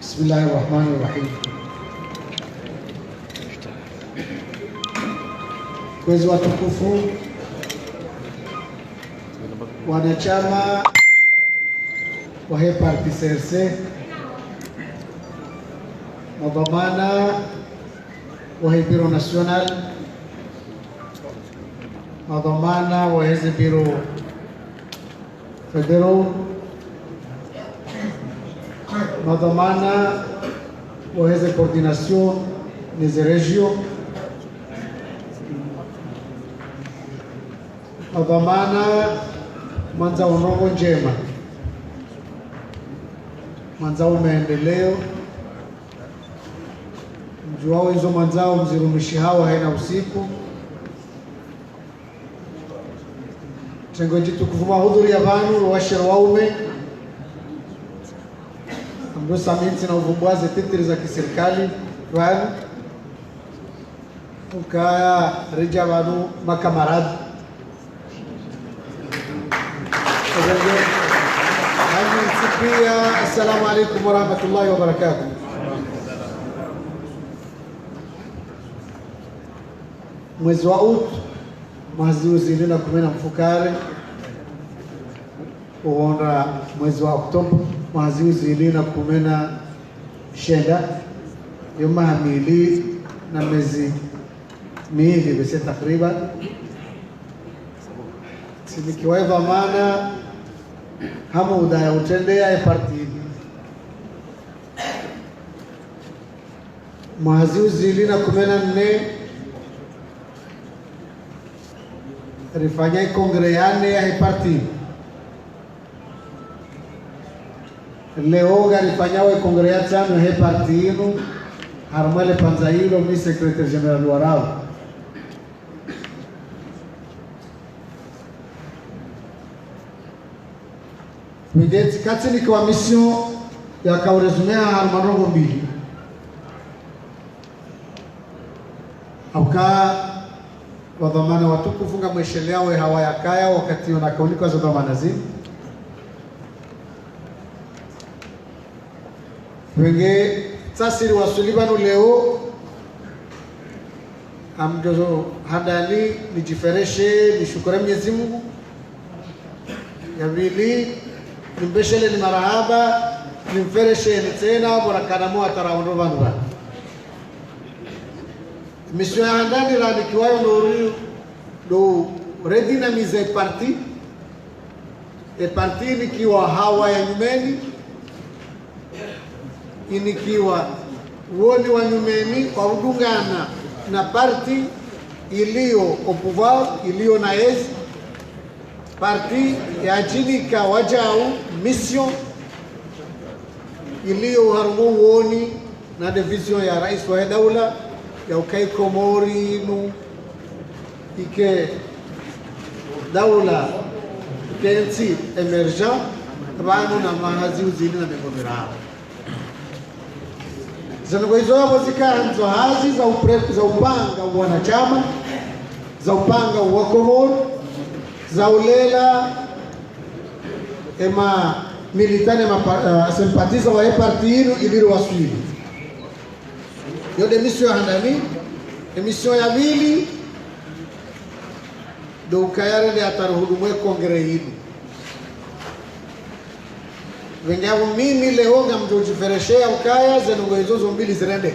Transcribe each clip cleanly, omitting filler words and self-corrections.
Bismillahirrahmanirrahim. Kwezi watukufu, wanachama wa hii parti CRC, madhamana wa hii biro national, madhamana wa hizi biro federal, madhamana wa hizi coordination des régions, madhamana manzao nongo njema, manzao maendeleo, mjuao hizo manzao mzirumishi hawa haina usiku. Tengo jitu kufuma hudhuri ya vanu washira waume amdosa minti na uvumbuaze titiri za kiserikali vanu ukaya rija vanu makamaradi pia. Assalamu alaikum warahmatullahi wabarakatuh. Mwezi wa Ut mwezi uzilina kumena mfukare uonda mwezi wa Oktoba mwezi uzilina kumena shenda yoma hamili na mezi miili bese takriban sinikiwa dhamana hama udaya utendea ya parti mwezi uzilina kumena nne rifanya kongreane ya parti leo garifanya wa kongrea tano ya parti inu harmale panzailo mi secretary general warao mideti katini kwa mission ya kaurezumea harmarongo mbili auka wadhamana watukufunga mwesheleawe hawa ya kaya wakati wanakaunika za dhamana zini wenge tasiri wa Sulibanu leo amjozo hadali nijifereshe nishukure Mwenyezi Mungu ya vili nimbeshele ni marahaba nimfereshe ni tena bora kanamu ataraondo vanura misyo ya ndani la nikiwayo ndo redina mize parti nikiwa hawa ya nyumeni inikiwa uoni wa nyumeni kwa udungana na parti iliyo au pouvoir iliyo na ezi parti ya jinika wajau mission iliyo harumu uoni na division ya rais wa daula ya ukai Komori inu ike daula kensi emergent tabanu na mahazi uzini na megomerao zangoizoa zikaanzo hazi za upanga wanachama za upanga wa Komori za ulela ema militane ma sympathiza wa parti hilo iliro waswili yo demission handani emission ya vili do ukayare de ataruhudumwe kongre hili wengavu mimi leo ngamjojifereshea ukaya zenongo hizo mbili zirende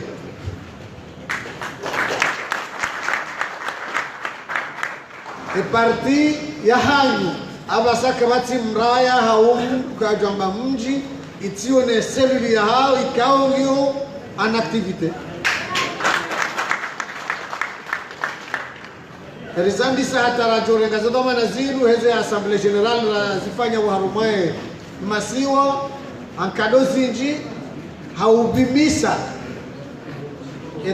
parti ya hanyu abasaka bati mraya haumu ukajamba mji itio ne seluli ya hao ikao ngiyo an activité rizandi sa hatarajo renga zadoma naziru heze assemblée générale na zifanya waharumae masiwa ankado zinji haubimisa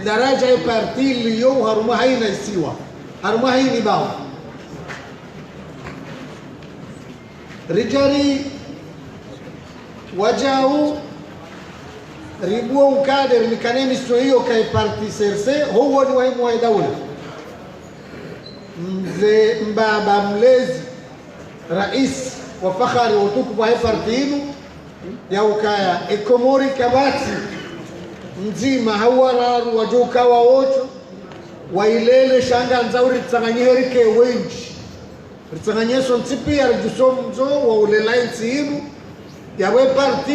daraja ya parti liyo haruma haina isiwa haruma haini bao rijari wajau ribuo ukader mikanemi hiyo kai parti CRC huo ni wahimu wa daula mzee mbaba mlezi rais wa fakhari utukufu wa parti hinu ya ukaya ekomori kabati mzima hawararu wajoka wa ocho wailele shanga nzauri tsanganyiherike wenji ritsanganyeso ntsipi ya rjusomzo wa ulelainsi hinu yawe parti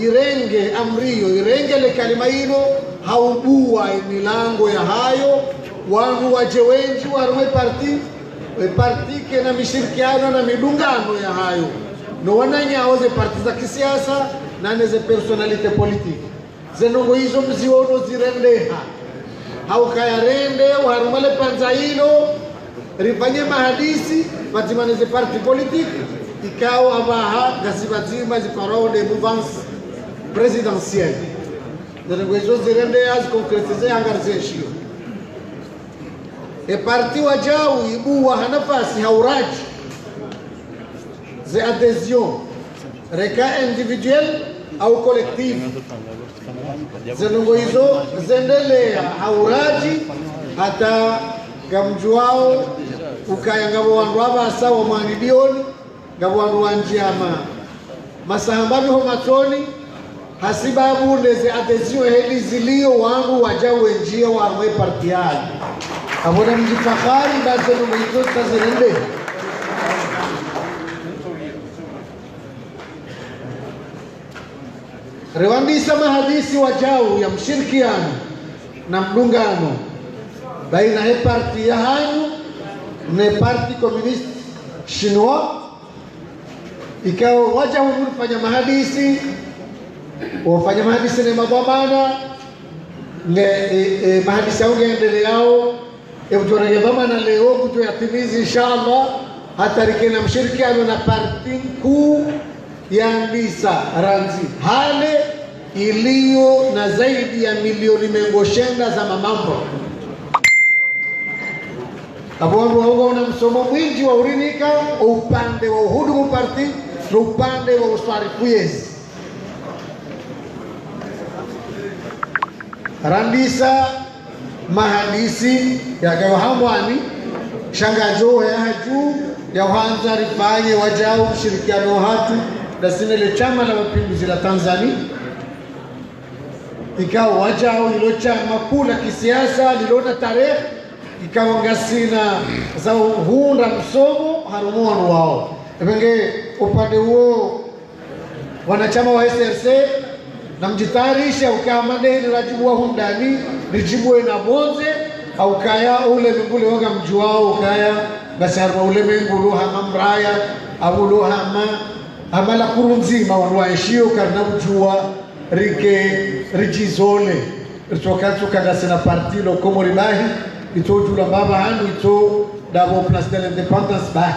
irenge amrio irenge le kalima hino haubua milango ya hayo wangu waje wenji warume parti ke na mishirikiano na midungano ya hayo no wananyao ze parti za kisiasa na neze personalite politiki zenongo hizo mziono zirendeha haukaya rende warumale panza hilo rifanye mahadisi batimane ze parti politiki ikao abaha gasibatima ziparao de mouvance présidentielle zenongo hizo zirendeha zikonkretize hangarzeshio parti wajau ibuwa hanafasi hauraji ze adhesion reka individuel au collectif zenongo hizo zendelea hauraji hata gamjuao ukaya ngabo wandu abasa wa mwanidioni ngabo wandu wanjiama masahambabi ho matoni hasibabu ndeze adhesion heli zilio wangu wajau wenjia warwe parti yali abona mjifakari bazo zenongo hizo tazirende rewandisa mahadisi wajau ya mshirikiano na mdungano baina ya parti ya hanyu na parti communist chinois ikawa wajau ulifanya mahadisi wafanya mahadisi na mabamana mahadisi yao yaendeleao ujora ya bamana leo kuto yatimizi inshallah hata rikena mshirikiano na parti kuu yandisa ranzi hale iliyo na zaidi ya milioni mengoshenda za mamambo kabongo huko una msomo mwingi wa urinika upande wa uhudumu parti na upande wa uswarifu yezi randisa mahadisi ya kawahamwani shangajo ya haju ya uhanza rifanye wajao mshirikiano hatu dasine le chama la mapinduzi la Tanzania ikawa wajao ilo chama kula kisiasa lilona tarehe ikawa ngasina za hunda msomo harumuano wao epenge upande huo wanachama wa SRC na mjitayarisha ukamande rajibu wa hundani rijibwe na bonze au kaya ule mingule waga mjuao kaya basi harma ule mingulu hama mraya abulu hama amala kurunzima wanwaishio karna ujua rike rijizole ritokatu kagasina partilo komo ribahi ito jula baba hanu ito davo place de l'independance bahi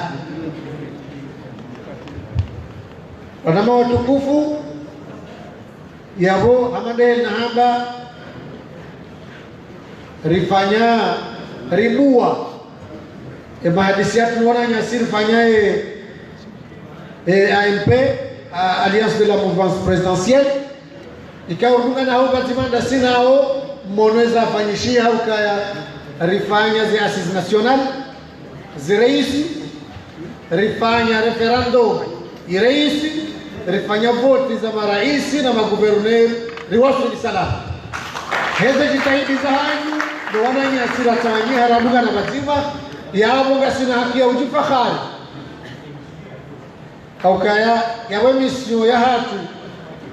wanama watukufu yabo amande na hamba rifanya ribua mahadisiatu wana nyasiri fanyae AMP, Alliance de la Mouvance Présidentielle ikaurunga na hao batimanda sina hao monweza afanyishia hao kaya rifanya zi assise national zireisi rifanya referendum ireisi rifanya voti za maraisi na maguverneur riwasu ni salama heze jitahidi za hanyu ndo wananyasira tanyi haramuga na batima yabo gasina haki ya ujifahari kaukaya yawe misio ya hatu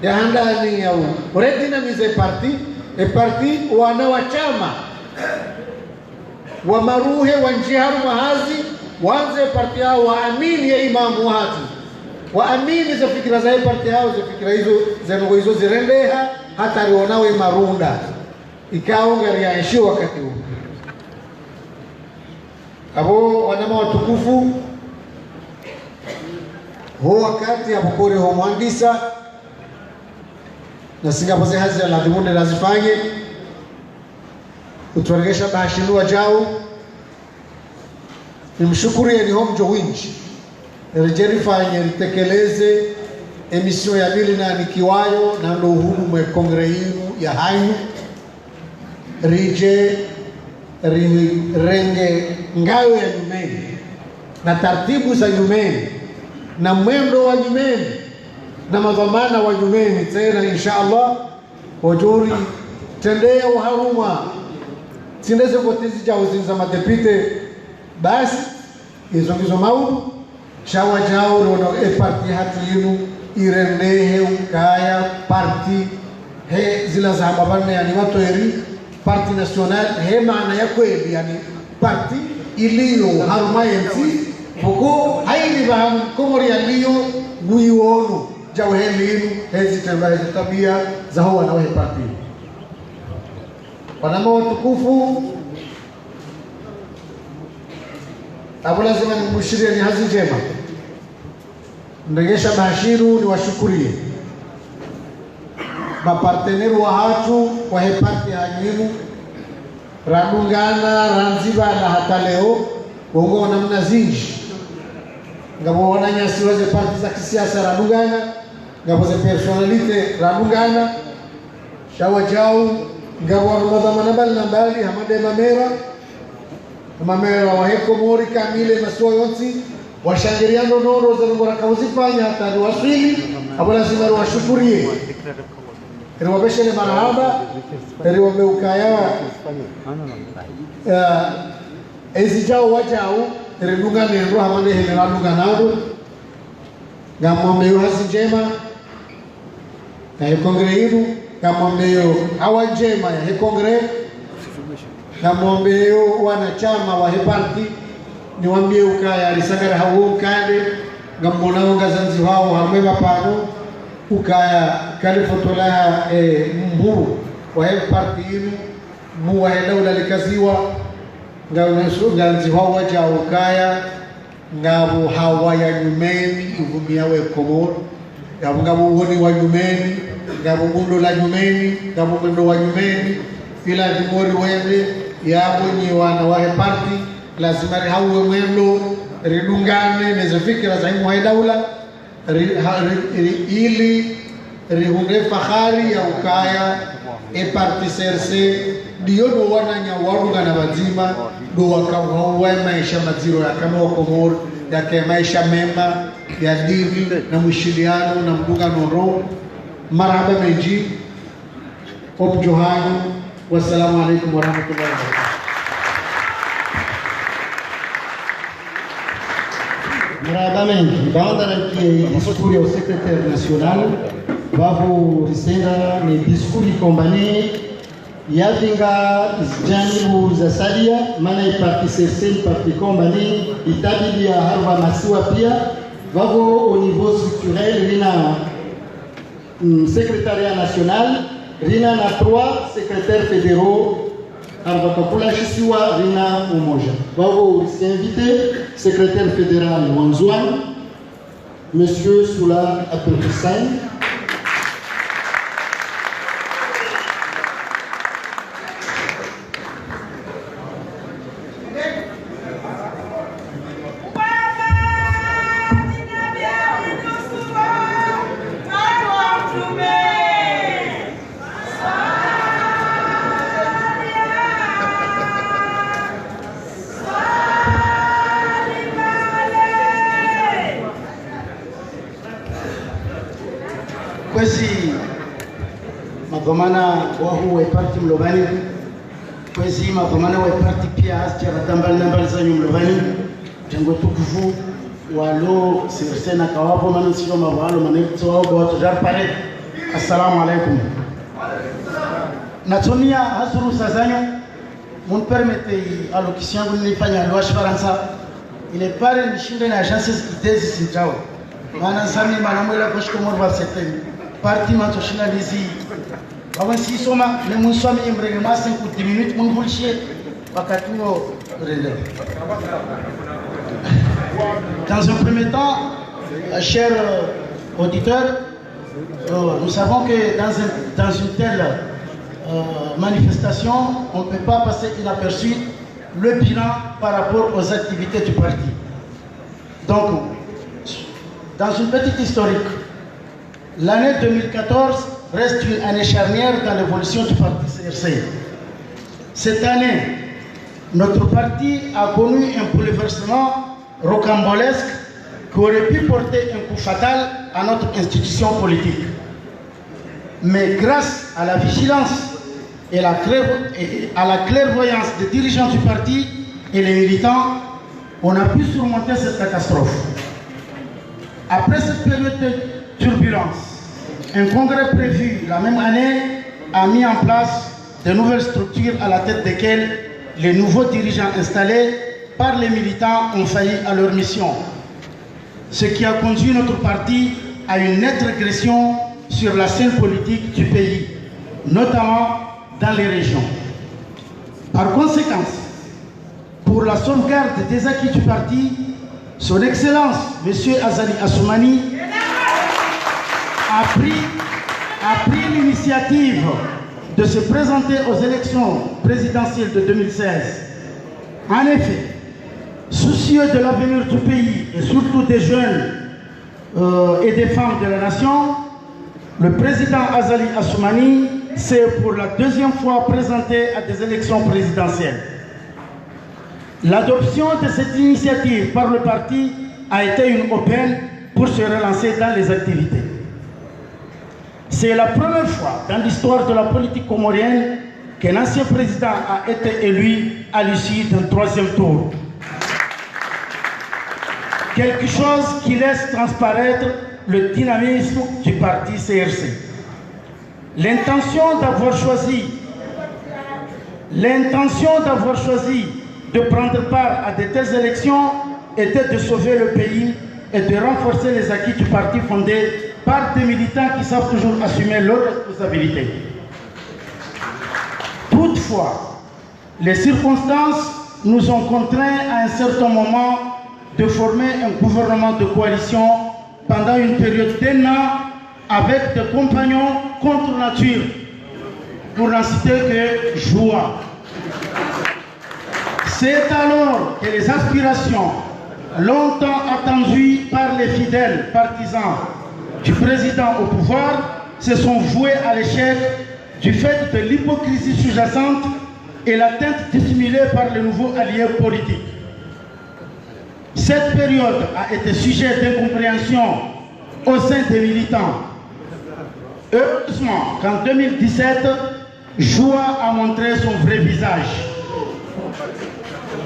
ya handani ya uredinamize parti wana wa chama wa maruhe wa njiharu mahazi wanze parti yao waamini ya imamu hatu waamini za fikira za parti yao za fikira hizo zenongo hizo zirendeha hata rionawe marunda ikao ngari ya eshio wakati huu abo wanama watukufu ho wakati apokore ho mwandisa na singapoze hazi ya ladhimunde lazifanye utuwaregesha bahashindua jao ni mshukuri ya ni homjo winchi rejerifanye ritekeleze emisio ya bili na nikiwayo na ndo uhudu mwe kongre hinu ya hainu rije renge ngayo ya nyumeni na taratibu za nyumeni na mwendo wa nyumeni na madhamana wa nyumeni tena insha Allah wajuri tendea uharuma tindeze kotezi jao zinza madepite basi hizo ndizo maudu shawa jao rono parti hatu yinu irendehe ukaya parti he zila za mabane yani watoeri parti national he maana ya kweli yani parti iliyo harumayensi huko haini bahamu komori yaliyo guiwono jao he linu hezi tenda hezi tabia za huwa na wahe parti wanama watukufu abu lazima nimushirie ni hazi njema ndegesha bashiru ni washukurie maparteneru wa hatu wa hepati hanyimu radungana ranziba na hata leo wongo na mnazinji ngabo wananyasi waze parti za kisiasa radungana ngabo za personalite radungana shawa jao ngabo madhamana bali na mbali hamade mamera wa Komori kamile masuwa yonsi washangiriano nono za ngora kauzifanya hata waswili abo lazima washukurie riwabeshele marahaba riwameukaya ezijao wajao rinunga nero hamane helena lunga nado ngamombeyo hasi njema ya kongre hidu ngamombeyo hawa njema ya kongre ngamombeyo wanachama wa parti niwambie ukaya risagara hawo kande ngamona onga zanzi wao hamwema pano ukaya kalifotola mbu wa parti inu mu wa daula likaziwa ngaunesu nganzi wao waja ukaya ngabo hawa ya nyumeni ivumia we Komoro ngabo ngoni wa nyumeni ngabo mundo la nyumeni ngabo mundo wa nyumeni ila dimori wende yabo nyi wana wa parti lazima hauwe mwendo ridungane neze fikira za imu daula ili rihunde fahari ya ukaya parti serse diyo do wananya waruga na wazima do wakawawe maisha maziro ya kama wa Komoro ya ke maisha mema ya dini na mwishiliano na mdunga noro marhaba meji objohanu wassalamu alaikum warahmatullahi wabarakatuh. Mradamente, banda que discute ao secretário nacional, vamos receber ne discute combane, ya vinga janibu za salia, mana iparti sersen parti combane, itabidi ya harva masiwa pia, vavo au niveau structurel, rina secrétariat national, rina na 3 secrétaires fédéraux, Arvakapula Shisiwa Rina Umoja. Vavo s'inviter, secrétaire fédéral Wanzouan, Monsieur Soula Apelkissan. Kwezi madhamana wahu wa parti mlobani kwezi madhamana wa parti pia hasi ya batambali nambali za mlobani jango tukufu walo sirsena kawapo manu sio mawalo manekto wao kwa watu jar pare. Assalamu alaikum. Natumia hasuru sazanyo mun permete allocution nilifanya lwa Faransa ile pare nishinde na agences idezi sintao maana sami manamwela kwa shikomoro wa septembre parti matoshinalizi awan si soma le mun somi imbrege ma 5 ou 10 minutes mun bulshie wakati huo rende. Dans un premier temps, chers auditeurs, nous savons que dans une telle manifestation, on ne peut pas passer inaperçu le bilan par rapport aux activités du parti. Donc, dans une petite historique, l'année 2014 reste une année charnière dans l'évolution du parti CRC. Cette année, notre parti a connu un bouleversement rocambolesque qui aurait pu porter un coup fatal à notre institution politique. Mais grâce à la vigilance et à la clairvoyance des dirigeants du parti et les militants, on a pu surmonter cette catastrophe. Après cette période de turbulence, un congrès prévu la même année a mis en place de nouvelles structures à la tête desquelles les nouveaux dirigeants installés par les militants ont failli à leur mission, ce qui a conduit notre parti à une nette régression sur la scène politique du pays, notamment dans les régions. Par conséquent, pour la sauvegarde des acquis du parti, Son Excellence, M. Azali Assoumani, a pris l'initiative de se présenter aux élections présidentielles de 2016. En effet, soucieux de l'avenir du pays et surtout des jeunes et des femmes de la nation, le président Azali Assoumani s'est pour la deuxième fois présenté à des élections présidentielles. L'adoption de cette initiative par le parti a été une aubaine pour se relancer dans les activités. C'est la première fois dans l'histoire de la politique comorienne qu'un ancien président a été élu à l'issue d'un troisième tour. Quelque chose qui laisse transparaître le dynamisme du parti CRC. L'intention d'avoir choisi de prendre part à de telles élections était de sauver le pays et de renforcer les acquis du parti fondé par des militants qui savent toujours assumer leurs responsabilités. Toutefois, les circonstances nous ont contraints à un certain moment de former un gouvernement de coalition pendant une période d'1 an avec des compagnons contre nature, pour n'en citer que Joua. C'est alors que les aspirations longtemps attendues par les fidèles partisans du président au pouvoir se sont vouées à l'échec du fait de l'hypocrisie sous-jacente et l'atteinte dissimulée par les nouveaux alliés politiques. Cette période a été sujet d'incompréhension au sein des militants. Heureusement qu'en 2017, Joua a montré son vrai visage.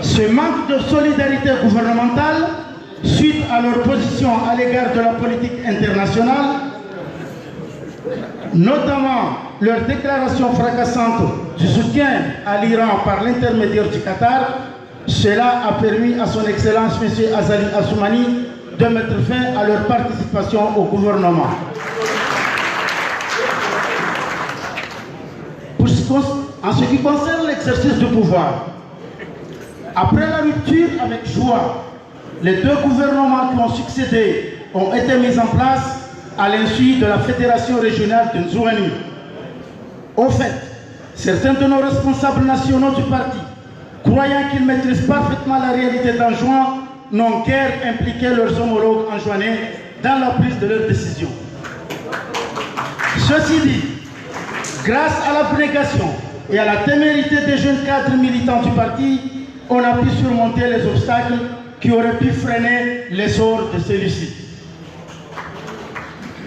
Ce manque de solidarité gouvernementale, suite à leur position à l'égard de la politique internationale, notamment leur déclaration fracassante du soutien à l'Iran par l'intermédiaire du Qatar, cela a permis à son Excellence M. Azali Assoumani de mettre fin à leur participation au gouvernement. En ce qui concerne l'exercice du pouvoir, après la rupture avec Joua, les deux gouvernements qui ont succédé ont été mis en place à l'insu de la fédération régionale de Nzouani. Au fait, certains de nos responsables nationaux du parti, croyant qu'ils maîtrisent parfaitement la réalité d'Anjouan, n'ont guère impliqué leurs homologues anjouanais dans la prise de leurs décisions. Ceci dit, grâce à l'abnégation et à la témérité des jeunes cadres militants du parti, on a pu surmonter les obstacles qui auraient pu freiner l'essor de celui-ci.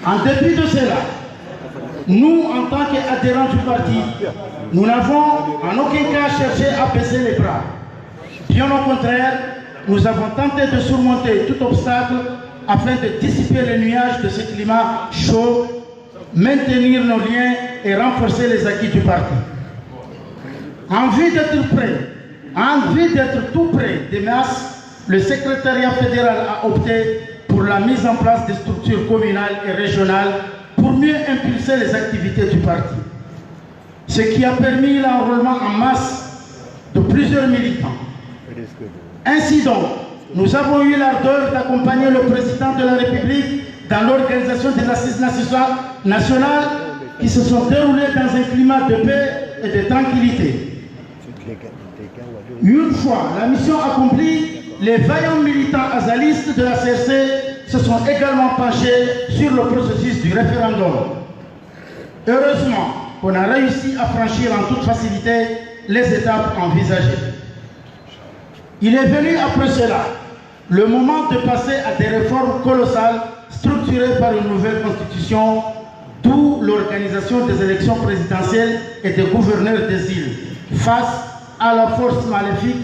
En dépit de cela, nous, en tant qu'adhérents du parti, nous n'avons en aucun cas cherché à baisser les bras. Bien au contraire, nous avons tenté de surmonter tout obstacle afin de dissiper les nuages de ce climat chaud, maintenir nos liens et renforcer les acquis du parti. En vue d'être tout près des masses, le secrétariat fédéral a opté pour la mise en place des structures communales et régionales pour mieux impulser les activités du parti. Ce qui a permis l'enrôlement en masse de plusieurs militants. Ainsi donc, nous avons eu l'ardeur d'accompagner le président de la République dans l'organisation des assises nationales qui se sont déroulées dans un climat de paix et de tranquillité. Une fois la mission accomplie, les vaillants militants azalistes de la CRC se sont également penchés sur le processus du référendum. Heureusement qu'on a réussi à franchir en toute facilité les étapes envisagées. Il est venu après cela le moment de passer à des réformes colossales structurées par une nouvelle constitution, d'où l'organisation des élections présidentielles et des gouverneurs des îles, face à la force maléfique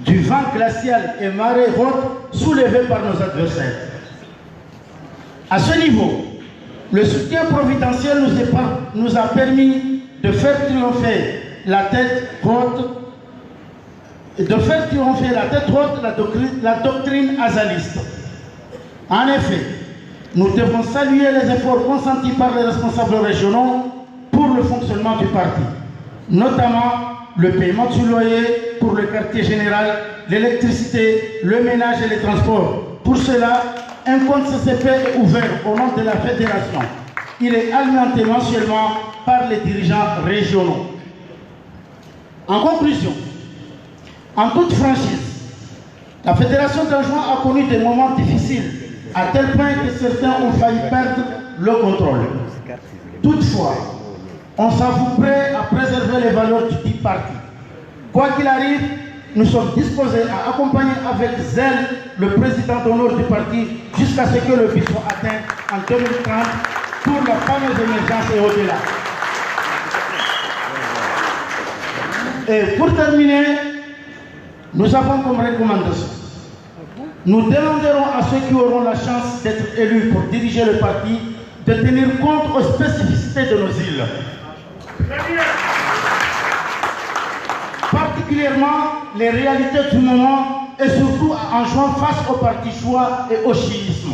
du vent glacial et marée haute soulevée par nos adversaires. À ce niveau, le soutien providentiel nous a permis de faire triompher la tête haute, la doctrine azaliste. En effet, nous devons saluer les efforts consentis par les responsables régionaux pour le fonctionnement du parti, notamment le paiement du loyer pour le quartier général, l'électricité, le ménage et les transports. Pour cela, un compte CCP est ouvert au nom de la fédération. Il est alimenté mensuellement par les dirigeants régionaux. En conclusion, en toute franchise, la fédération d'Anjouan a connu des moments difficiles, à tel point que certains ont failli perdre le contrôle. Toutefois, on s'avoue prêt à préserver les valeurs du dit parti. Quoi qu'il arrive, nous sommes disposés à accompagner avec zèle le président d'honneur du parti jusqu'à ce que le but soit atteint en 2030 pour la fameuse émergence et au-delà. Et pour terminer, nous avons comme recommandation, nous demanderons à ceux qui auront la chance d'être élus pour diriger le parti de tenir compte aux spécificités de nos îles. Particulièrement les réalités du moment et surtout en jouant face au parti choix et au chiisme.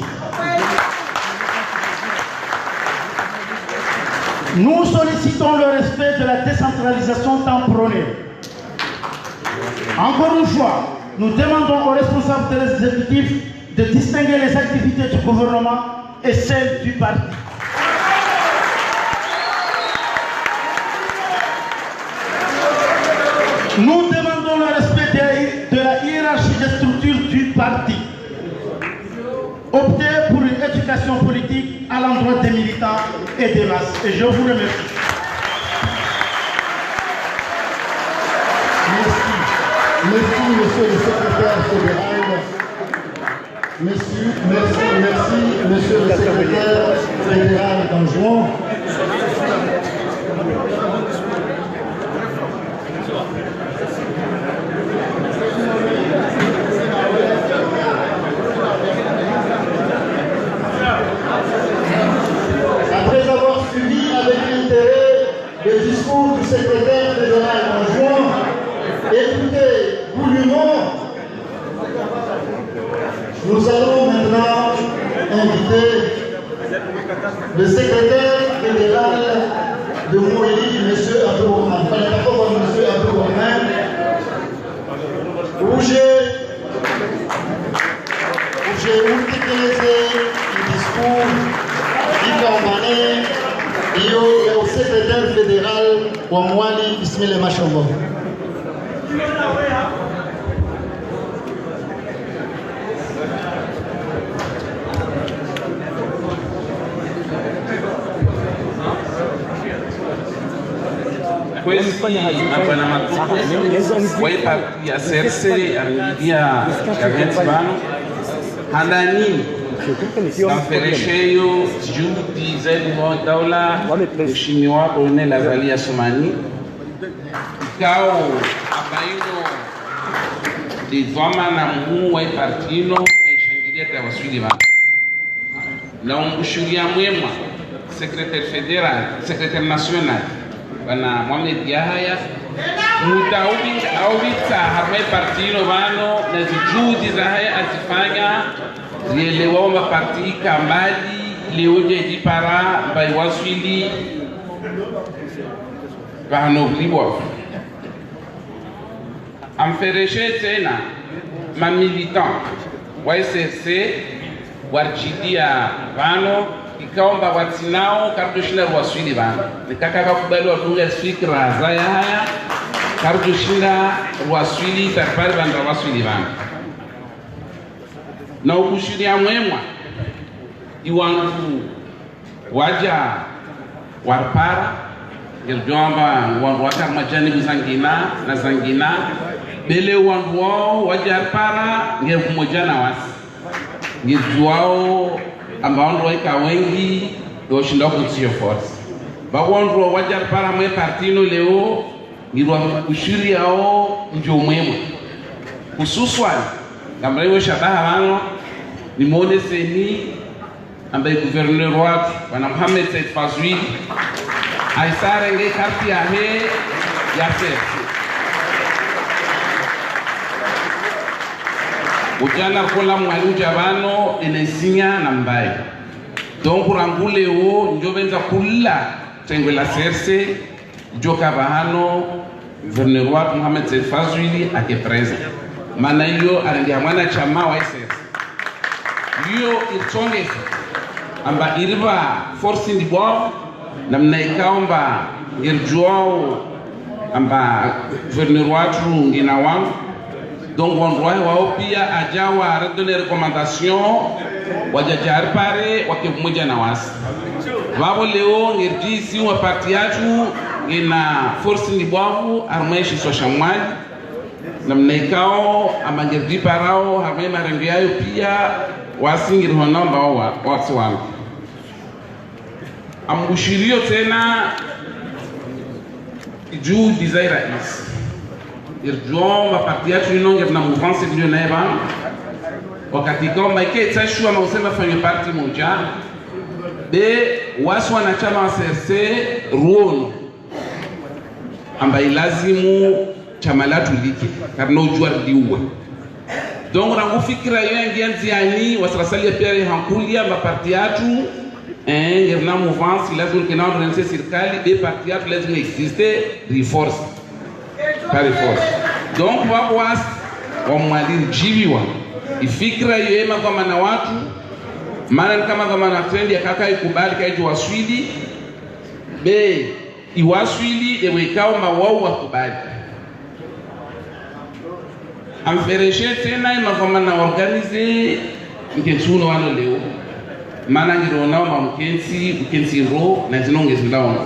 Nous sollicitons le respect de la décentralisation tant prônée. Encore une fois, nous demandons aux responsables de l'exécutif de distinguer les activités du gouvernement et celles du parti. Nous demandons le respect de la hiérarchie des structures du parti. Optez pour une éducation politique à l'endroit des militants et des masses. Et je vous remercie. Merci, monsieur le secrétaire fédéral. Merci, monsieur le secrétaire fédéral d'Anjouan. Après avoir suivi avec intérêt le discours du secrétaire fédéral d'Anjouan, écoutez goulûment, nous allons maintenant inviter le secrétaire fédéral de Mouéli, M. Abdourahmane. Pas la parole à M. Abdourahmane, où j'ai utilisé le discours d'Ikambané et au secrétaire fédéral Wamwali Ismail Machambo. Kwezi hapa na matuko waipa ya serse ya gaveti bano handani Mferesheyo juhudi zaidi mwa daula mheshimiwa Colonel Azalia Soumani ikao abaino divama na mkuu wa partino aishangilia tawasili bana na umshuhudia mwema secrétaire national bana Mohamed Yahya mutaudi aubita harmai partino bano na juhudi za haya azifanya zielewa parti kambali leoje dipara bai waswili bano libo amfereshe tena ma militant wa SRC warchidia bano ikaomba watinao karudushinda waswili bano nikakaka kubali watunga fikra za haya karudushinda waswili tarpari banda waswili bano na ukushuhudia mwema iwangu waja warpara ngeljomba waka majani zangina na zangina bele wangu wao waja warpara ngevumojana wasi ngijuao ambao ndo ika wengi do shinda opposition force bagondro wajar para mwe partino leo ngirwa kushiri yao ndio mwema hususan kama hiyo shabaha wano ni muone seni ambaye gouverneur watu bwana Mohamed Said Fazwili aisare nge karti ya he ya sesi ujana kola mwalimu jabano inasinya na mbaye donc rangule o njobenza kula tengwe la serse joka bahano gouverneur watu Mohamed Said Fazwili ake present maana hiyo arangia mwana chama wa SS hiyo itonge amba iriba force ndi bwa namna ikaomba ngirjuao amba gouverneur watu ngina wangu donc wandroa wao pia ajawa redonner recommandation wajajar pare wakimmoja na wasi wao leo ngirji si wa parti yatu ngina force ndi bwa armeshi so shamwali namna ikao amangirdi parao hamwe marengo yayo pia wasingir honamba watu wangu amgushirio tena juu desire rais irjuo maparti yatu inonge na mouvance ndio naeba wakati kama iketa shua mausema fanya parti moja de wasu wanachama wa CRC ruono ambaye lazimu chama latu like karno ujua diuwa donc rangu fikira yengi anziani wasrasali pia hankulia maparti yatu ngirna mouvance lazima kina organiser serikali de parti yatu lazima existe reforce par force donc wapo was wa mwadiri jibiwa ifikira yema kama na watu maana kama na trend ya kaka ikubali kaje waswidi be iwaswili de wekao mawao wakubali amfereshe tena kama na organize mkensuno wano leo maana ngirona wa mkensi ro na zinonge zindaona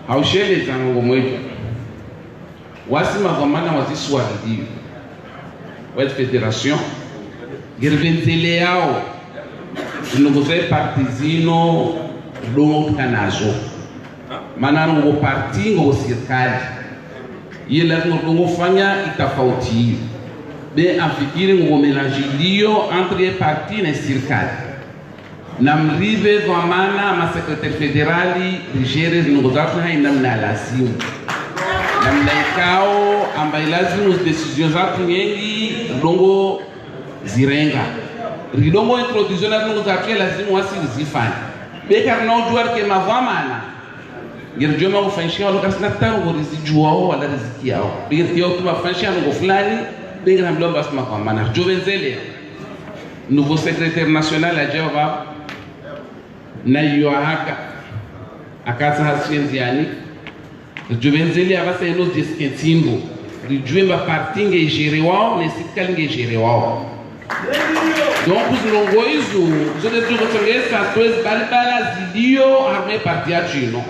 haushele tango mwejo wasima zamana waziswa hiyo wa federation girventele yao tunugoze partizino do kanazo maana ngo parti ngo serikali yela ngo fanya itafauti be afikiri ngo melangilio entre parti na serikali na mrive kwa maana ma secrétaire fédérali rigere zinogozatu haina mna lazimu na mnaikao ambaye lazimu decision zatu nyingi ridongo zirenga ridongo introduction na zinogozatu lazimu wasi zifanye beka na ujua ke mavamana ngirjoma kufanyishia lokasina tango rizijuao wala riziki yao bigirtio tubafanyishia ngo fulani benga mlomba asma kwa maana jovenzele nouveau secrétaire national à Jehova na yohaka akasa hasienziani jovenzele abasa eno diskentimbo rijumba parti ngejere wao na sikali ngejere wao donc uzilongo hizo zote tukotongeza twezi balibala zidio arme parti ya chino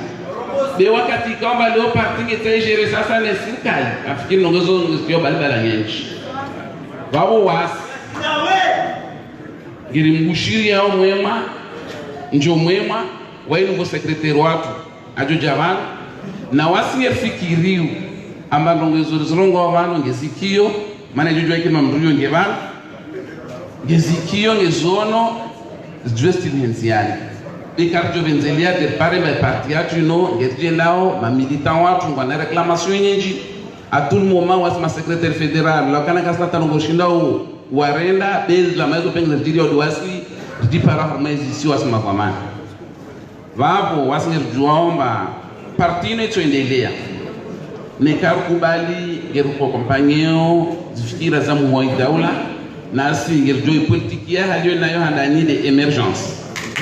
be wakati kamba leo parti ngejere sasa na sikali afikiri nongozo ngizio balibala nyenchi wao wasi girimbushiri yao mwema njo mwema wainugo sekretari watu ajo javana na wasi yafikiriu amba ndongezo zirongo abantu ngezikio maana jojo yake mamruyo ngebana ngezikio ngezono just inhenziani ikarjo venzelia de pare ma parti yatu no ngeje nao ma militant watu ngwana reclamation nyingi à tout le moment wasi ma secrétaire fédéral lokana kasna tanongo shindao warenda bezi la maizo pengi zidio duwasi dipara harmezi si wasi makwamani vapo wasi ngejuaomba partine tuendelea nekarukubali ngeruko kompanyeo zifikira za muhoi daula nasi ngerujoi politiki ya halio na yohandani de emergence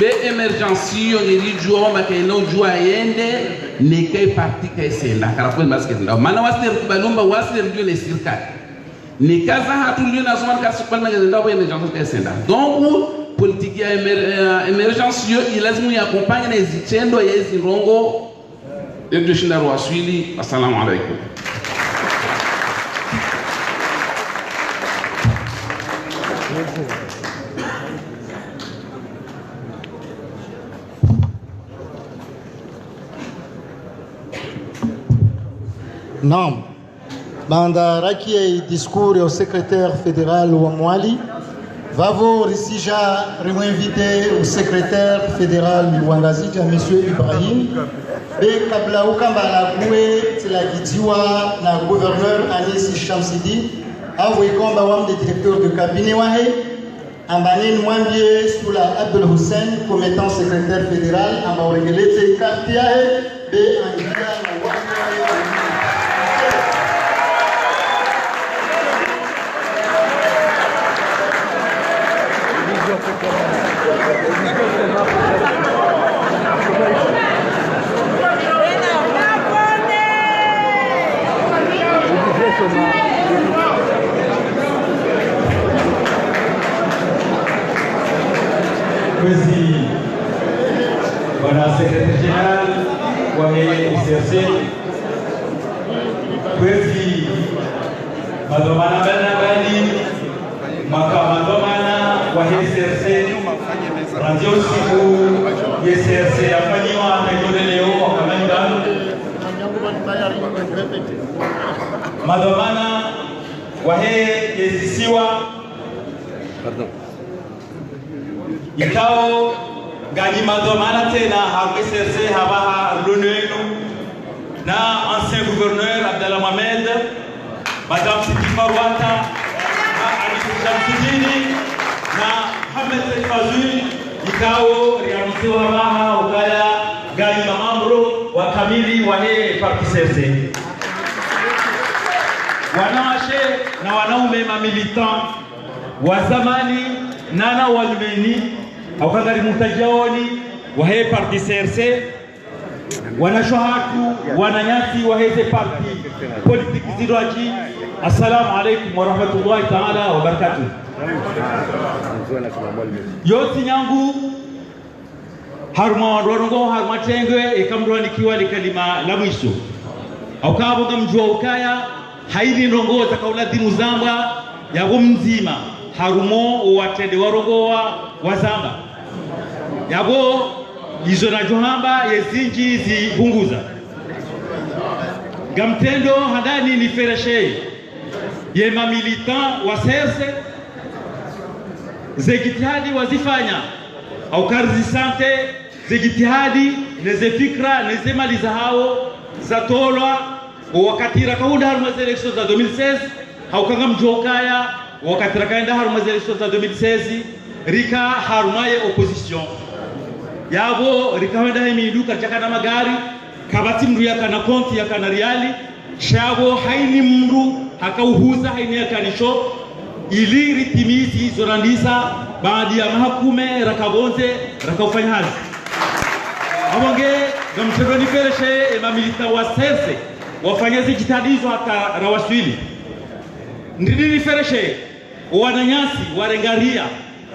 be emergence yo ngerijuaomba kaino jua yende nekai parti kaisenda karakwe masketi ndao mana wasi nerukubalumba wasi nerujoi ne sirkali ni kaza hatu liyo na zomani kasi kwa nage zenda kwa emergence kaisenda donc politique ya emergence yo ilazimu ya kompanya na izitendo ya izi rongo Dr. Shindaru Waswili. Assalamu alaikum. Naam. Banda raki ya discours ya secrétaire fédéral wa Mwali. Vavo risija rimo invité au secrétaire fédéral wa Ngazija monsieur Ibrahim. Be kabla ukambala kuwe tilagijiwa na gouverneur Anis Shamsidi. Awe komba wamde directeur de cabinet wahe. Ambanin mwambie Sula Abdul Hussein comme étant secrétaire fédéral amba uregelete carte yahe be angia na wamde. Questi buona segretaria generale, buone ICRC, questi madomana bani, maka madomana buone ICRC, randio siku ICRC afanywa na yule leo wakamanda madomana wahe yesisiwa ikao gani madomana tena harbeserse habaha l'honneur na ancien gouverneur Abdallah Mohamed madame Siti Farwata na Alice Shamsudini na Mohamed Fazul ikao rianziwa habaha ukaya gani mamamro wa kamili wa he parti serse wanawashe na wanaume mamilitant wa zamani nana walmeni au kangari mutajaoni wa he parti CRC wanashohatu wananyasi wa heze parti politiki ziraji. Assalamu alaikum wa rahmatullahi ta'ala wa barakatuh. Yoti nyangu haruma warongo haruma tengwe ikamdwa nikiwa likalima la mwisho au kabo kamjua ukaya haili ndongo zakauladimu zamba ya mzima harumo watende warongoa wazamba yabo izo na johamba yezinji zipunguza gamtendo handani ni fereshe ye mamilitant wa serse zegitihadi wazifanya au karzi sante zegitihadi neze fikra neze mali za hao za tolwa wakati rakaunda haruma election za 2016 haukanga mjokaya wakati rakaenda haruma election za 2016 rika harumaye opposition yabo rikaenda hemiduka chakana magari kabati mru yakana konti yakana riali shabo haini mru hakauhuza haini yakanisho ili ritimizi zorandisa baadhi ya mahakume rakabonze rakaufanya hazi abonge gamchedoni fereshe mamilita wa serse wafanyazi jitadizo haka rawaswili ndini fereshe wananyasi warengaria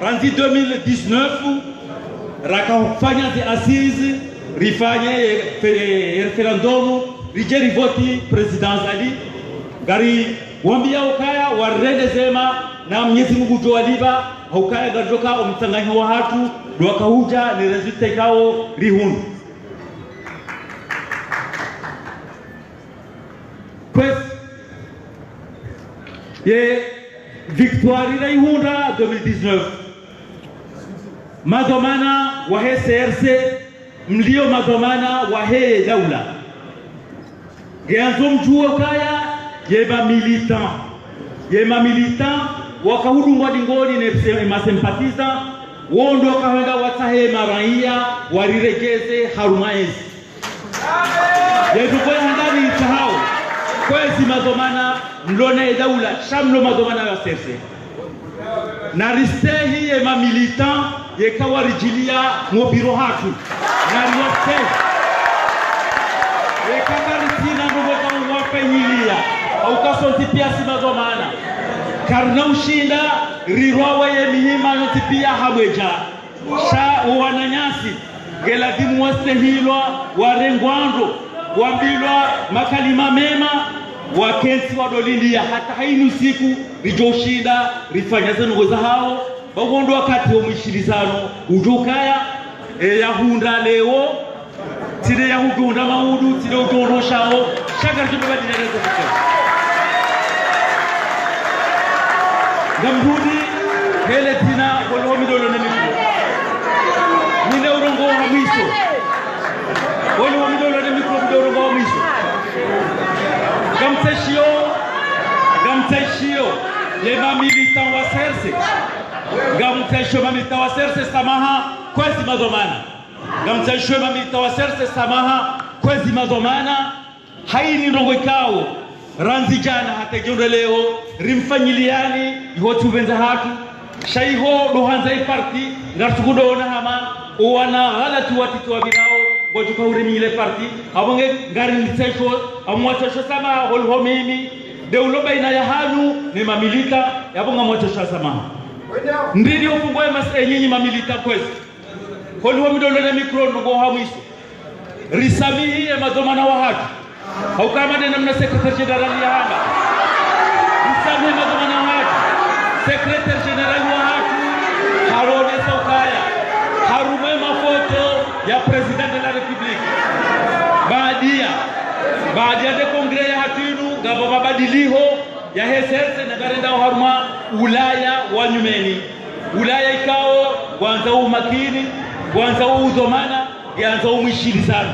ranzi 2019 rakafanya zi assise rifanye referendum rijeri voti presidentiali gari wambia ukaya warende zema na Mwenyezi Mungu joaliba ukaya gajoka umtanganya wa hatu wakahuja ni resulta kao rihunu pues ye victoire raihunda 2019 madomana wahe CRC mlio madomana wahe daula geanzo mjua kaya ye militant wakahudumwa dingoni ne masempatiza wondo kahenda watahe maraia wariregeze harumaezi yedukoya handani itahao kwezi madomana mlone daula shamlo madomana ya CRC na ristehi ye militant ye kawarijilia mobiro hatu na riyote ye kakaritina ndogo wapenyilia au kasonti pia simadomana karna ushinda rirwawe ye mihima yoti pia habweja sha wananyasi geladimu wastehilwa warengwando wambilwa makalima mema wakensi wadolindia hata haini usiku rijoshinda rifanya zenu za hao bagondo wakati wa mwishirizano ujokaya yahunda leo tide yahudunda maudu tide ujondo shao shagar jumbe badina rezo fikyo gamdudi hele tina wala homi dolo na mikro ni ne urongo wa mwisho wala homi dolo na mikro do urongo wa mwisho gamtashio ye mamilitant wa serse gamtashio mamilitant wa serse samaha kwezi madomana gamtashio mamilitant wa serse samaha kwezi madomana haini ndongo ikao ranzi jana hata jonde leo rimfanyiliani ihotu benza hatu shaiho dohanza iparti ngartukudona hama wana ghalatu watitu wabinao wajuka uremile parti abonge ngari nitesho amwatesho sama holho mimi deulo baina ya hanu ni mamilita yabonga mwatesho sama ndidi ufungoe nyinyi mamilita kwezi holho midolo na mikro ngo hamwiso risamihi ya mazomana wa hatu au kama de namna secretary general ya hanga risamihi mazomana wa hatu secretary general wa hatu harone saukaya harume mafoto ya president de la republique baadia de kongre ya hatinu gabo mabadiliho ya hesense na garenda haruma ulaya wa nyumeni ulaya ikao kwanza umakini kwanza uzomana yanza umwishiri sana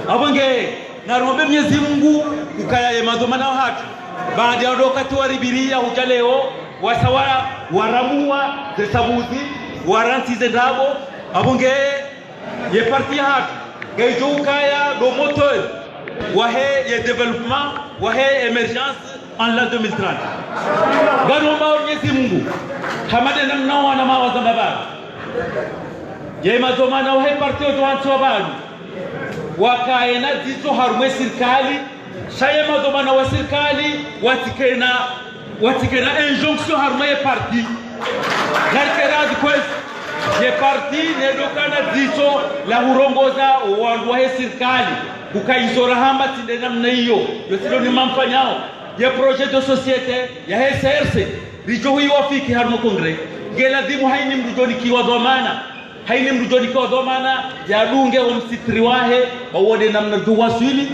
abonge narombe Mwenyezi Mungu ukaya ya mazomana wa hatu baadia dokati waribiria hujaleo wasawara waramua zesabuzi waranti zendabo abonge ye parti hatu gaijo ukaya do moteur wahe ye développement wahe émergence en l'an 2030 garomba Mwenyezi Mungu hamade namna wana mawaza mabara ye mazomana wahe parti otoanto wabanu wakaena zizo harume serikali shaye mazomana wa serikali watikena injonction harume ye parti garkerad kwezi ye parti nedokana zicho la urongoza wandu wa serikali ukaizora hamba tinde namna hiyo yosilo ni mamfanyao ye projet de société ya SRC rijo hiyo wafiki harmo kongre gela dimu haini mrujoni kiwa dhamana haini mrujoni kiwa dhamana ya dunge wa msitri wahe wawode namna duwaswili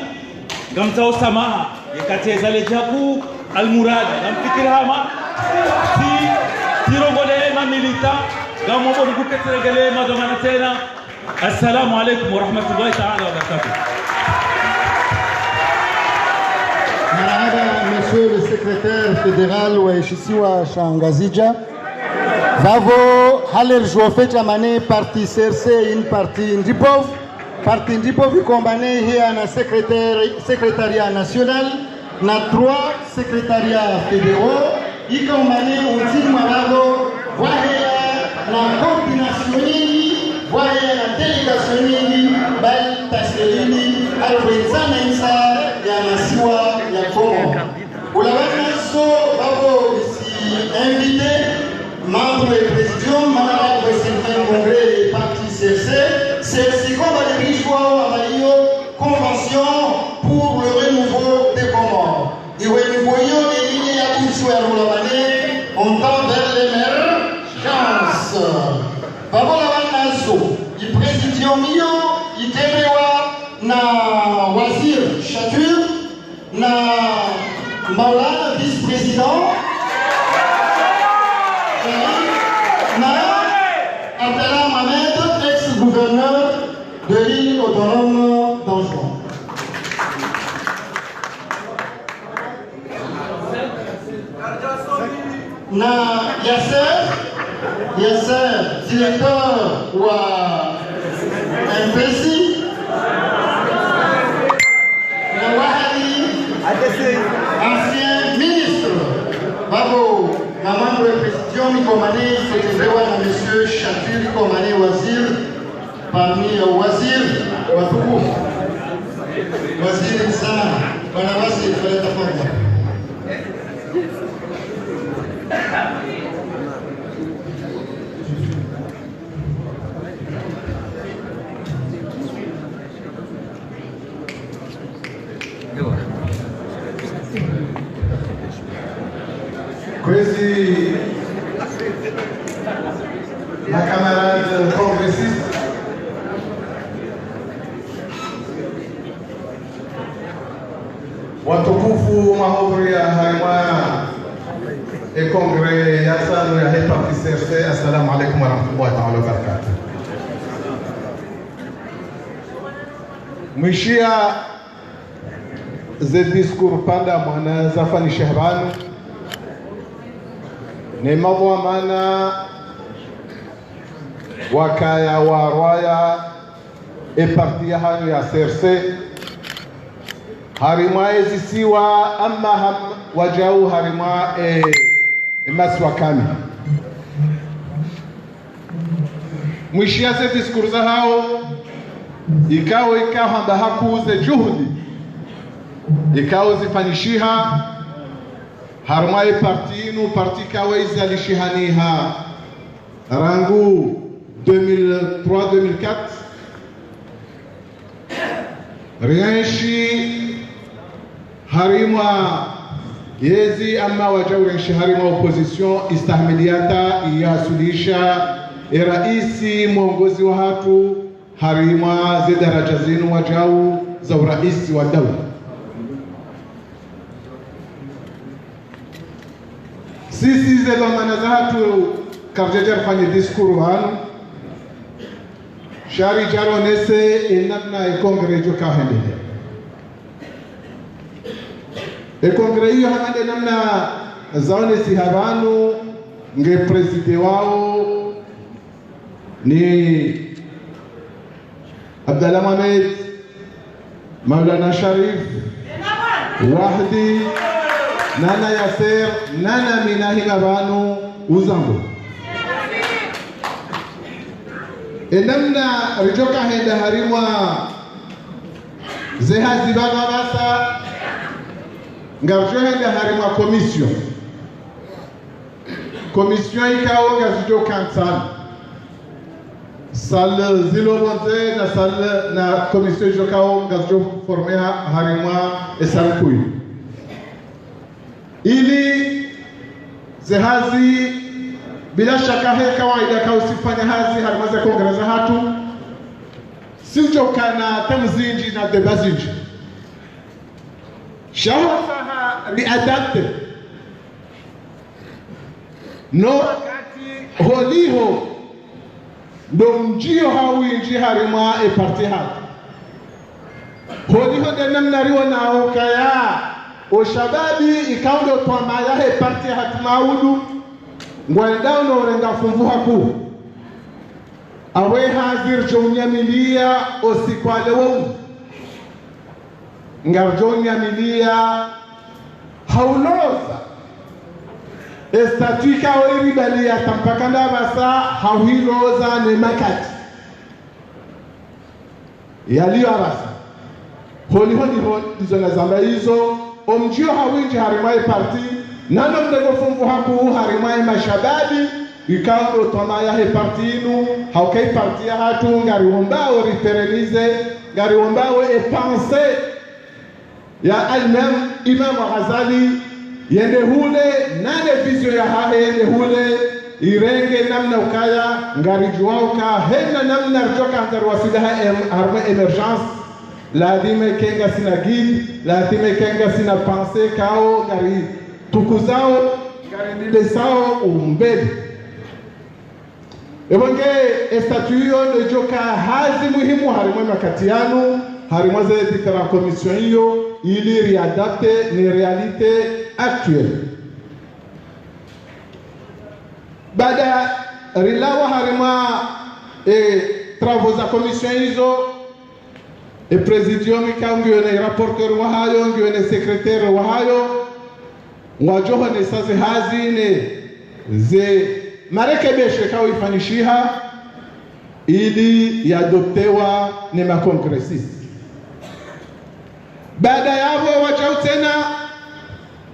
gamtao samaha yekateza lejaku almurad namfikiri hama tirongole mamilita قاموا بقول كثير قال ما دمنا تينا السلام عليكم ورحمة الله تعالى وبركاته. Marahaba, monsieur le secrétaire fédéral wa Eshisiwa Shangazija. Vavo haler jofecha mane parti CRC in parti Ndipov ikombane hia na secrétariat national na 3 secrétariats fédéraux ikombane untini marado wahea na coordination nyingi wale na delegation nyingi bali taskelini alwezana insa ya masiwa ya Kongo ulawana so babo ici invité membre et président malade de certains congrès et parti CRC c'est aussi comme les richois à convention pour le renouveau des Comores et où nous voyons les lignes à tous à l'Oulabané on tend vers les mers chance babola wanazo ipresidio mio itemewa na wazir Chatur na Maulana vice-président na Abdallah Mohamed ex-gouverneur de l'île autonome d'Anjouan. Na Yasser, directeur ou MPC, ancien ministre, bravo, la membre de président Nikomane, secrétaire à monsieur Chatur Nikomane Wazir, parmi Wazir, Watuku, Wazir Sana, Banawasi, Faleta Fanga. Kwezi na camarade congressiste mahubri ya haima e kongre ya sanu ya hepati CRC. Assalamu alaikum warahmatullahi ta'ala wabarakatuh. Mwishia ze discours panda mwana Zafani Shehbanu ni mambo mana wakaya warwaya e partia hanu ya CRC harima ezisiwa ama wajau harima maswa kami mwishia ze discours za hao ikawa hamba hakuuze juhudi ikawa zifanishiha harumai partinu parti kawa izalishihaniha rangu 2003-2004 rienshi harima yezi ama wajaurenshi harima opposition istahmiliata iyasulisha raisi mwongozi wa hatu harima ze daraja zinu wajau za uraisi wa dawla. Sisi ze dhamana za hatu karjejer fanye diskuru hanu shari jaro nese inamna ikongre jo kahendelea ikongre hiyo hamande namna zaone si habanu nge preside wao ni Abdallah Mohamed, Maulana Sharif, Wahdi, Nana Yasser, Nana Minahi Gabanu, Uzambo. Enamna rijoka henda harimwa zeha zibana basa ngarjo henda harimwa commission ikao gazijo kansan salle zilo bonze na salle na commission jokao gazijo formé harimwa esankui ili zehazi bila shaka he kawaida kausifanya hazi harimaza kongereza hatu sijokana tamzinji na debazinji shahafaha liadapte no wakati holiho ndo mjio hawinji harima e parti hatu holiho de namnariwa na ukaya o shababi ikaundo kwa maya he parti hatu maudu ngwendao no renga fumbuha ku awe hazir jonyamilia osikwale wo ngarjonyamilia hauloza estatuika oiri balia tampakanda basa hauhiloza ne makati yaliyo abasa holi dizo na zamba hizo omjio hawinji harimai parti nano mdego fumbu haku harimai mashababi ikao tomaya he partinu haukai parti ya hatu ngari wombao referenize ngari wombao epanse ya Imam Ghazali yende hule nane vision ya hahe yende hule irenge namna ukaya ngari juauka hena namna rjoka hantar wasidaha arme emergence lazima kenga sina guide lazima kenga sina pense kao ngari tukuzao ngari nilesao umbedi ebonge estatuyo nejoka hazi muhimu harimwe makatianu harimwe ze différentes commissions hiyo ili riadapte ni realite actuelle baada rilawa harima travaux za commission hizo presidium kangiyo ne rapporteur wahayo ngiyo ne secrétaire wahayo wajoho ne sasa hazine ze marekebisho kao ifanishiha ili yadoptewa ne makongresisi baada yavo wachau tena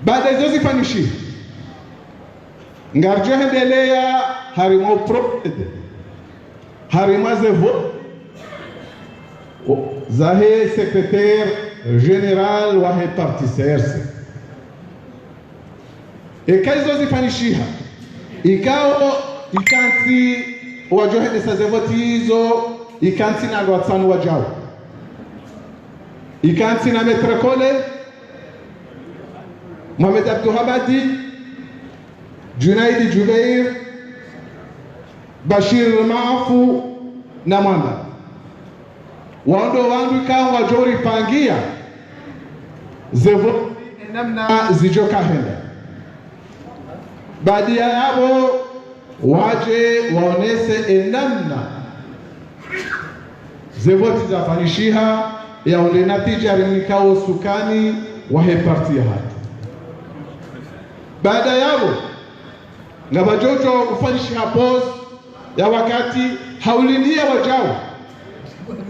baada hizo zifanishi ngarjo hendelea harimo propede harimo zevo zahe secrétaire général wa he parti CRC ekaizo zifanishiha ikao ikansi wajo hende sazevoti hizo ikansi na lwatsanu wajao ikansi na metrekole Mohamed Abdulhamadi, Junaidi Jubair, Bashir Maafu na Mwamba wando wandu ikawa wajori pangia zevo namna zijoka henda baada ya hapo waje waonese enamna zevoti zafanishiha ya onde natija rimikao sukani wahepartia hatu baada ya hapo ngabajojo kufanishiha pos ya wakati haulindia wajao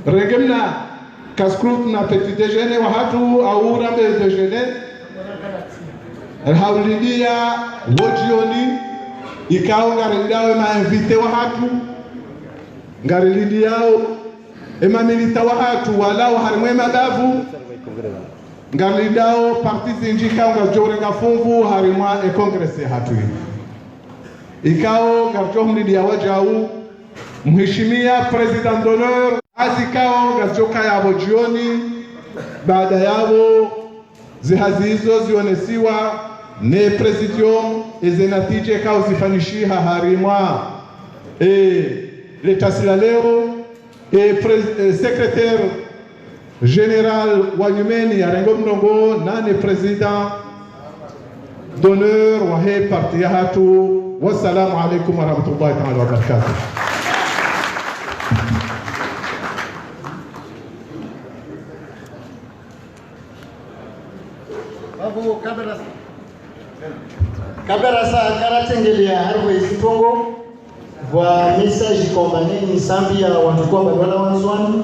regemna kaskrut na petit déjeuner wa hatu au rambe déjeuner haulindia wojioni ikao ngarindiao ema invite wa hatu ngarindiao ema milita wa hatu walao harimwe madavu ngarindiao parti zinjika ngajore ngafumvu harimwa e congress hatu ikao ngarjohmlidia wajau mheshimia president d'honneur azikao ngajoka yabo jioni baada yabo zihazi hizo zionesiwa ne presidium ezenatije kao zifanishiha harimwa leta sila leo secrétaire général wa Nyumeni arengo mnongo nane president d'honneur wa he parti ya hatu. Wassalamu alaikum warahmatullahi ta'ala wabarakatuh. Babu kaberasa karatengelea harwe zitongo vwa message kombane ni sambi ya watukuwa badwala wanzwani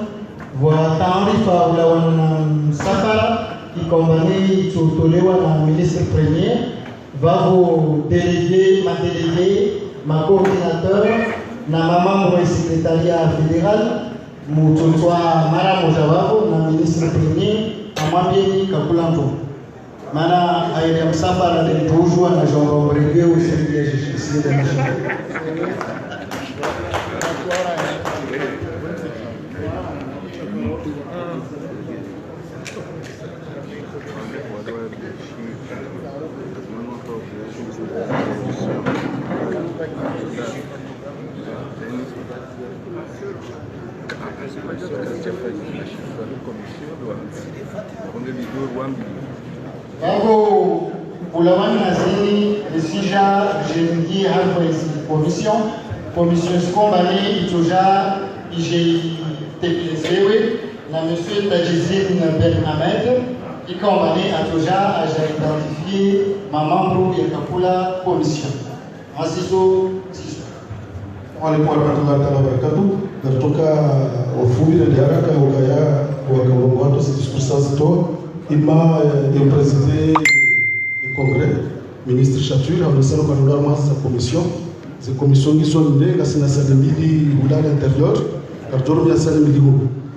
vwa taarifa ula wana msafara ikombane itotolewa na ministre premier vavo délégué, ma coordinateur na mamambo ya secrétariat fédéral mutotwa mara moja wavo na ministre premier amwambieni kakulanto mana ayeria msafara nilitujwa na Jean Rombrege au service de justice de national. Bago ulawan nazini desija jengi hapo commission skombani itoja ije teklezewe na monsieur Tajizine Ben Ahmed ikombani atoja aja identifier mamambo ya kapula commission asizo Waalaikum warahmatullahi wabarakatuh. Kutoka ofuli na diaraka ukaya wakaongoza circumstances to ima le président du congrès ministre Chature a laissé le candidat à sa commission. Ces commissions qui sont nées la sénation de midi ou dans l'intérieur car bien ça le midi.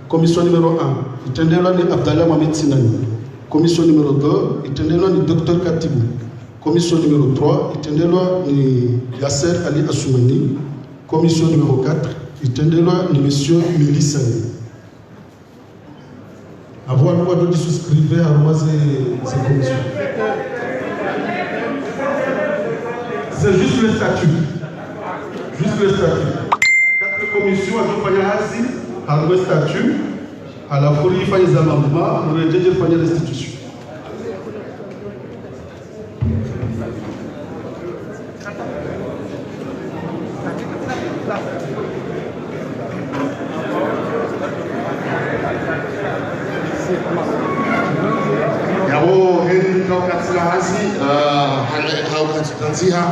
Commission numéro 1 itendela ni Abdallah Mohamed Sinani. Commission numéro 2 itendela ni Dr Katibou. Commission numéro 3 itendela ni Yasser Ali Assoumani. Commission numéro 4, itendela ni monsieur Milisani. Avoir le droit de souscrire à ces commissions. C'est juste le statut. Juste le statut. 4 commissions à le statut, à la folie, il faut les amendements, le rejet, il faut les restitutions. Yabo heri kwa katika hazi haukatanziha